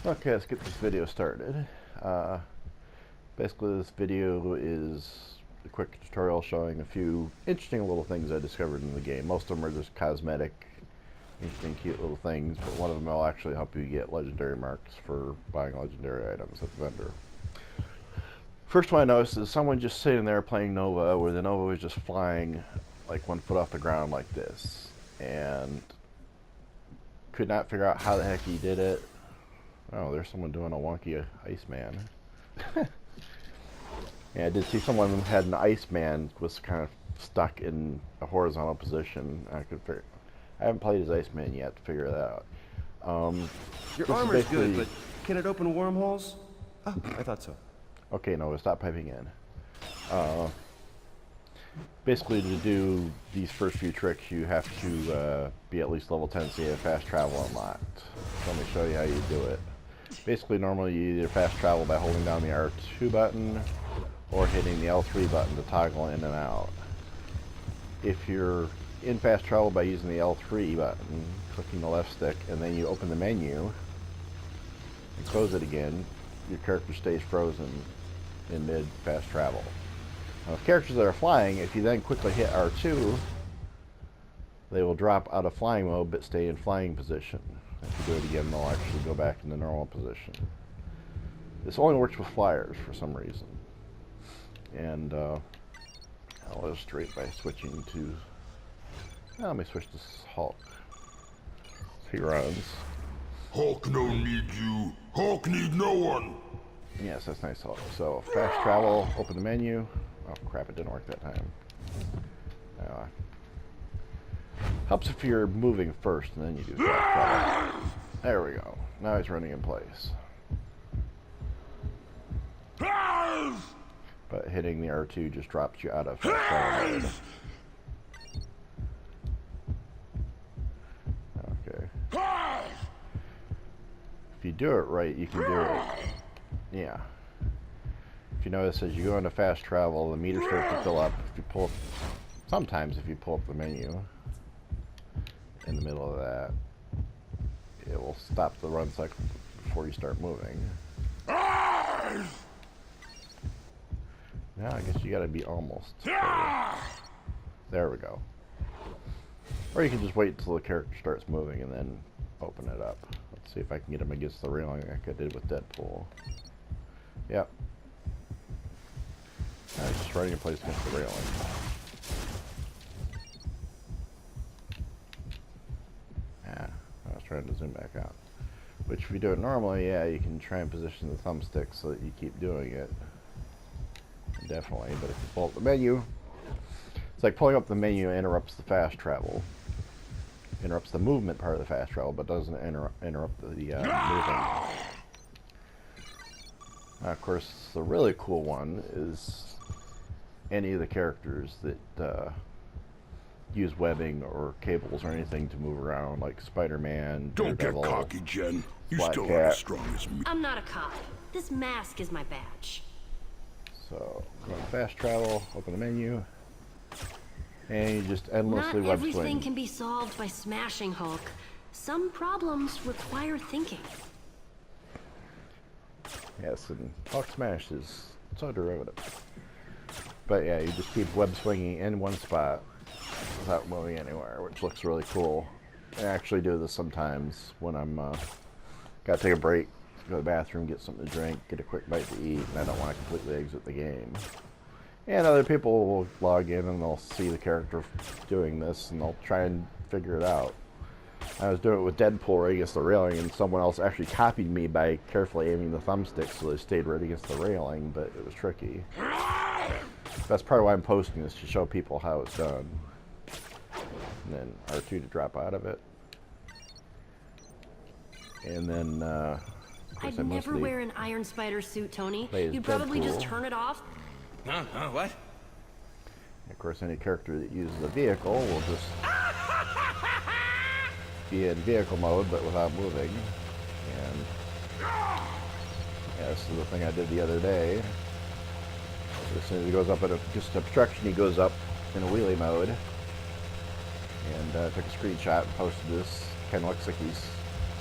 Okay, let's get this video started. Basically, this video is a quick tutorial showing a few interesting little things I discovered in the game. Most of them are just cosmetic, interesting, cute little things, but one of them will actually help you get legendary marks for buying legendary items at the vendor. First one I noticed is someone just sitting there playing Nova, where the Nova was just flying like 1 foot off the ground like this, and could not figure out how the heck he did it. Oh, there's someone doing a wonky Iceman. Yeah, I did see someone who had an Iceman was kind of stuck in a horizontal position. I haven't played as Iceman yet to figure that out. Your armor's good, but can it open wormholes? Oh, I thought so. Okay, no, stop piping in. Basically, to do these first few tricks, you have to be at least level 10 so you have fast travel unlocked. So let me show you how you do it. Basically, normally you either fast travel by holding down the R2 button or hitting the L3 button to toggle in and out. If you're in fast travel by using the L3 button, clicking the left stick, and then you open the menu and close it again, your character stays frozen in mid fast travel. Now, with characters that are flying, if you then quickly hit R2, they will drop out of flying mode but stay in flying position. If you do it again, they'll actually go back into normal position. This only works with flyers for some reason. And I'll illustrate by switching to... let me switch to Hulk. He runs. Hulk no need you. Hulk need no one. Yes, that's nice Hulk. So, fast travel, open the menu. Oh crap, it didn't work that time. Helps if you're moving first and then you do fast travel. There we go. Now he's running in place. But hitting the R2 just drops you out of fast travel mode. Okay. If you do it right, you can do it. Yeah. If you notice, as you go into fast travel, the meter starts to fill up. If you pull, sometimes if you pull up the menu in the middle of that, it will stop the run cycle before you start moving. Now I guess you gotta be almost. There we go. Or you can just wait until the character starts moving and then open it up. Let's see if I can get him against the railing like I did with Deadpool. Yep. Now he's just running in place against the railing. Yeah, I was trying to zoom back out. Which if you do it normally, yeah, you can try and position the thumbstick so that you keep doing it. Definitely, but if you pull up the menu, it's like pulling up the menu interrupts the fast travel. Interrupts the movement part of the fast travel, but doesn't interrupt the moving. Now, of course, the really cool one is any of the characters that use webbing or cables or anything to move around, like Spider-Man, Don't Daredevil, get cocky, Jen. You Black still Cat. aren't as strong as me. I'm not a cop. This mask is my badge. So, go to fast travel, open the menu, and you just endlessly Not web everything swing. can be solved by smashing Hulk. Some problems require thinking. Yes, and Hulk Smash is so derivative. But yeah, you just keep web swinging in one spot without moving anywhere, which looks really cool. I actually do this sometimes when I'm gotta take a break, go to the bathroom, get something to drink, get a quick bite to eat, and I don't want to completely exit the game. And other people will log in and they'll see the character doing this and they'll try and figure it out. I was doing it with Deadpool right against the railing, and someone else actually copied me by carefully aiming the thumbstick so they stayed right against the railing, but it was tricky. That's part of why I'm posting this, to show people how it's done. And then R2 to drop out of it. And then, I'd never wear an Iron Spider suit, Tony. Play as You'd probably just Deadpool. turn it off. What? Of course, any character that uses a vehicle will just be in vehicle mode, but without moving. And yeah, this is the thing I did the other day. As soon as he goes up at just obstruction, he goes up in a wheelie mode. And took a screenshot and posted this. Kind of looks like he's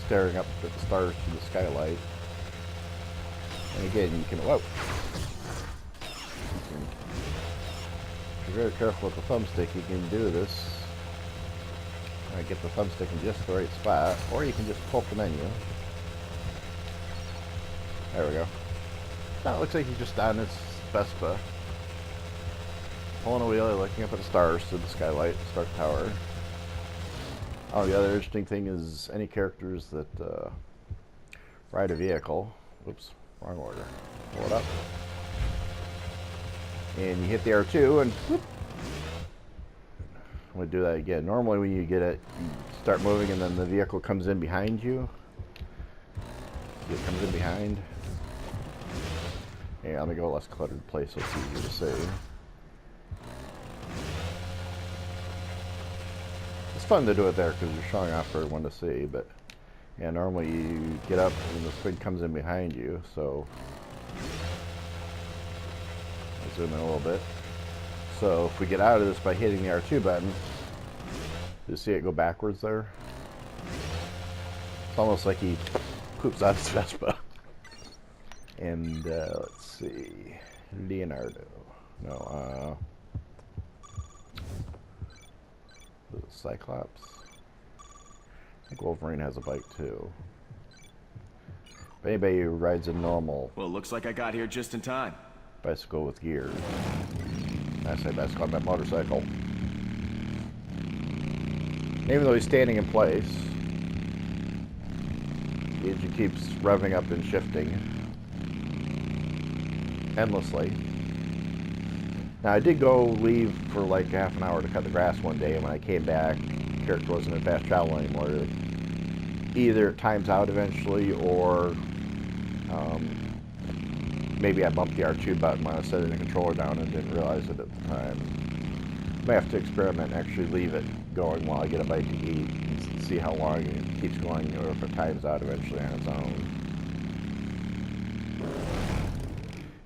staring up at the stars through the skylight. And again, you can, whoa. If you're very careful with the thumbstick, you can do this. Get the thumbstick in just the right spot, or you can just pull up the menu. There we go. Now it looks like he's just on his Vespa, pulling a wheel, looking up at the stars through the skylight, Stark Tower. Oh, the other interesting thing is any characters that ride a vehicle. Whoops, wrong order. Pull it up, and you hit the R2, and whoop. I'm going to do that again. Normally when you get it, you start moving and then the vehicle comes in behind you. It comes in behind. Yeah, let me go a less cluttered place so it's easier to see. It's fun to do it there because you're showing off for everyone to see, but yeah, normally you get up and the thing comes in behind you, so I'll zoom in a little bit. So if we get out of this by hitting the R2 button, you see it go backwards there? It's almost like he poops out his Vespa. And let's see, Leonardo. No, is it Cyclops? I think Wolverine has a bike too. But anybody who rides a normal Well, looks like I got here just in time. bicycle with gears. I say bicycle, I meant motorcycle. Even though he's standing in place, the engine keeps revving up and shifting endlessly. Now I did go leave for like half an hour to cut the grass one day, and when I came back, the character wasn't in fast travel anymore. Either it times out eventually, or maybe I bumped the R2 button when I was setting the controller down and didn't realize it at the time. I may have to experiment and actually leave it going while I get a bite to eat and see how long it keeps going, or if it times out eventually on its own.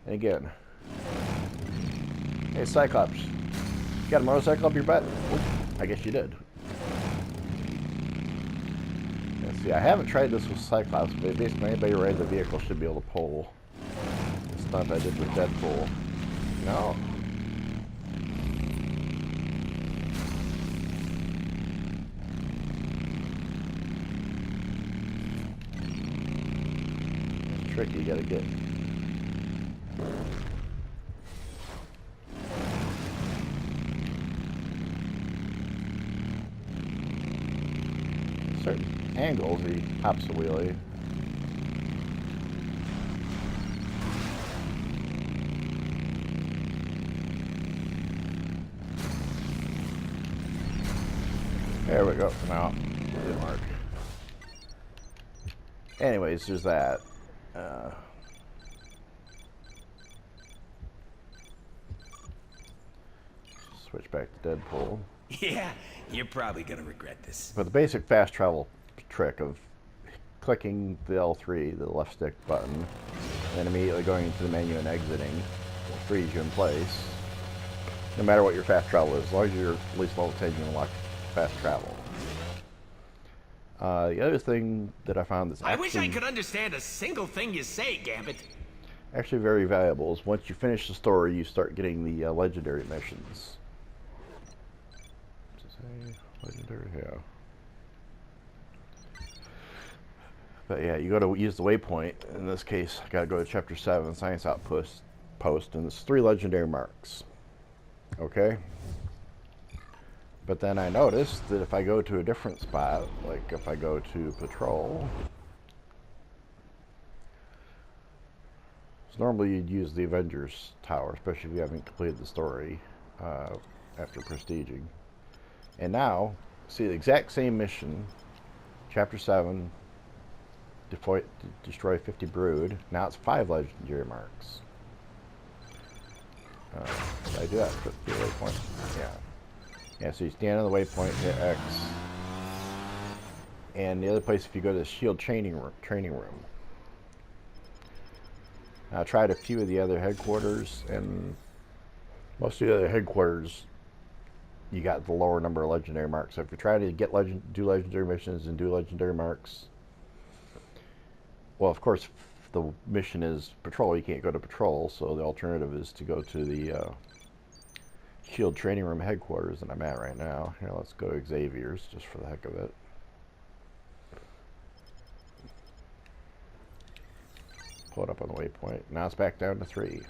And again, hey Cyclops, you got a motorcycle up your butt? Oop, I guess you did. Let's see, I haven't tried this with Cyclops, but basically anybody who rides a vehicle should be able to pull the stunt I did with Deadpool. No. It's tricky, you gotta get. Certain angles, he hops the wheelie. There we go. Now, it didn't work. Anyways, there's that. Switch back to Deadpool. Yeah, you're probably gonna regret this. But the basic fast travel trick of clicking the L3, the left stick button, and immediately going into the menu and exiting frees you in place. No matter what your fast travel is, as long as you're at least level 10, you can unlock fast travel. The other thing that I found that's I wish I could understand a single thing you say, Gambit. actually very valuable is once you finish the story, you start getting the legendary missions. Legendary, yeah. But yeah, you got to use the waypoint. In this case, I got to go to Chapter 7, Science Outpost, and it's 3 legendary marks. Okay? But then I noticed that if I go to a different spot, like if I go to Patrol, so normally you'd use the Avengers Tower, especially if you haven't completed the story after prestiging. And now, see the exact same mission, Chapter 7, destroy 50 brood. Now it's 5 legendary marks. Did I do that? Put the waypoint? Yeah. Yeah, so you stand on the waypoint, hit X. And the other place, if you go to the SHIELD training room. I tried a few of the other headquarters, and most of the other headquarters, you got the lower number of legendary marks. So if you're trying to get do legendary missions and do legendary marks, well, of course, if the mission is patrol, you can't go to patrol, so the alternative is to go to the SHIELD training room headquarters that I'm at right now. Here, let's go to Xavier's, just for the heck of it. Pull it up on the waypoint. Now it's back down to 3.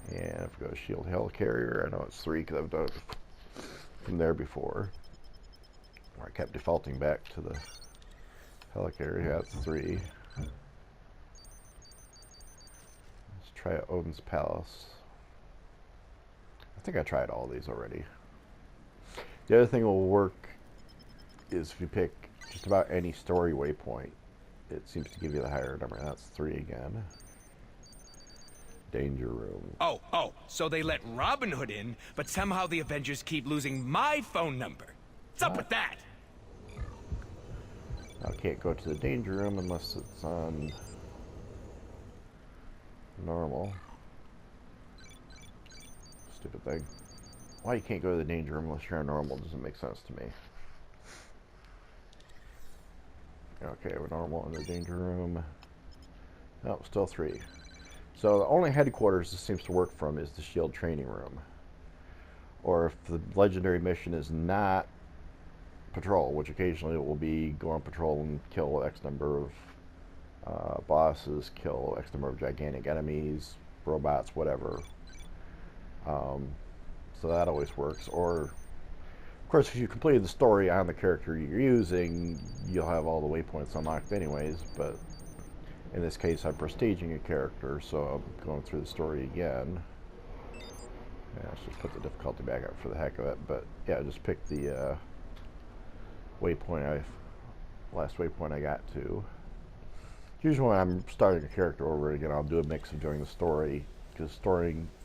And if we go to SHIELD Helicarrier, I know it's 3 because I've done it from there before. I kept defaulting back to the Helicarrier. Yeah, it's 3. Let's try Odin's Palace. I think I tried all these already. The other thing that will work is if you pick just about any story waypoint, it seems to give you the higher number. That's 3 again. Danger room. Oh, so they let Robin Hood in, but somehow the Avengers keep losing my phone number. What's up with that? I can't go to the danger room unless it's on normal. Stupid thing. Why you can't go to the danger room unless you're on normal doesn't make sense to me. Okay, we're normal in the danger room. No, still 3. So the only headquarters this seems to work from is the SHIELD training room. Or if the legendary mission is not patrol, which occasionally it will be go on patrol and kill X number of bosses, kill X number of gigantic enemies, robots, whatever. So that always works. Or, of course, if you completed the story on the character you're using, you'll have all the waypoints unlocked anyways, but in this case I'm prestiging a character, so I'm going through the story again. Yeah, let's just put the difficulty back up for the heck of it, but yeah, just pick the last waypoint I got to. Usually when I'm starting a character over again, I'll do a mix of doing the story, because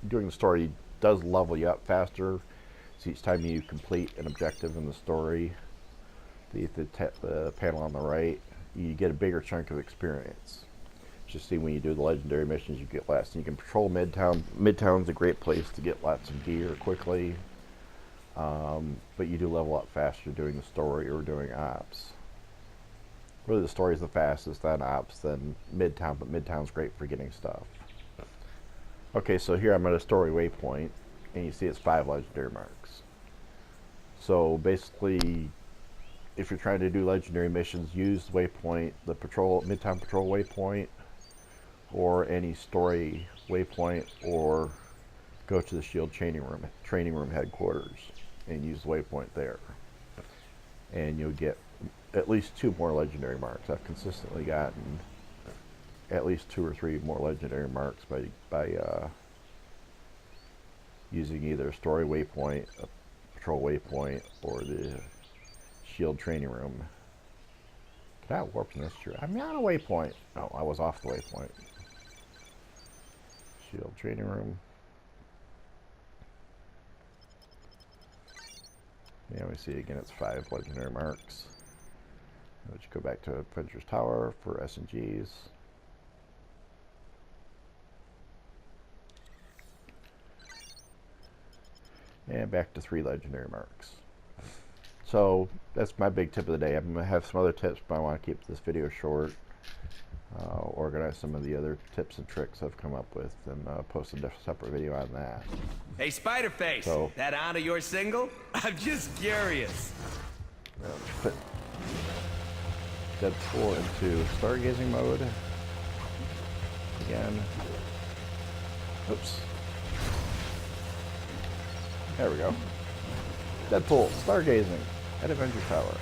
doing the story does level you up faster. So each time you complete an objective in the story, the panel on the right, you get a bigger chunk of experience. Just see when you do the legendary missions, you get less. And you can patrol Midtown. Midtown's a great place to get lots of gear quickly. But you do level up faster doing the story or doing ops. Really, the story is the fastest, then ops, then Midtown, but Midtown's great for getting stuff. Okay, so here I'm at a story waypoint, and you see it's 5 legendary marks. So basically, if you're trying to do legendary missions, use the waypoint, the Midtown Patrol waypoint, or any story waypoint, or go to the SHIELD training room headquarters and use the waypoint there. And you'll get at least 2 more legendary marks. I've consistently gotten at least 2 or 3 more legendary marks by using either a story waypoint, a patrol waypoint, or the SHIELD training room. Can I warp in this tree? I'm on a waypoint. No, I was off the waypoint. SHIELD training room. Yeah, we see again it's 5 legendary marks. Let's go back to Avengers Tower for SNGs. And back to 3 legendary marks. So that's my big tip of the day. I'm going to have some other tips, but I want to keep this video short. Organize some of the other tips and tricks I've come up with, and post a separate video on that. Hey, Spider-Face, So, that honor your single? I'm just curious. Put Deadpool into stargazing mode. Again. Oops. There we go. Deadpool, stargazing at Adventure Tower.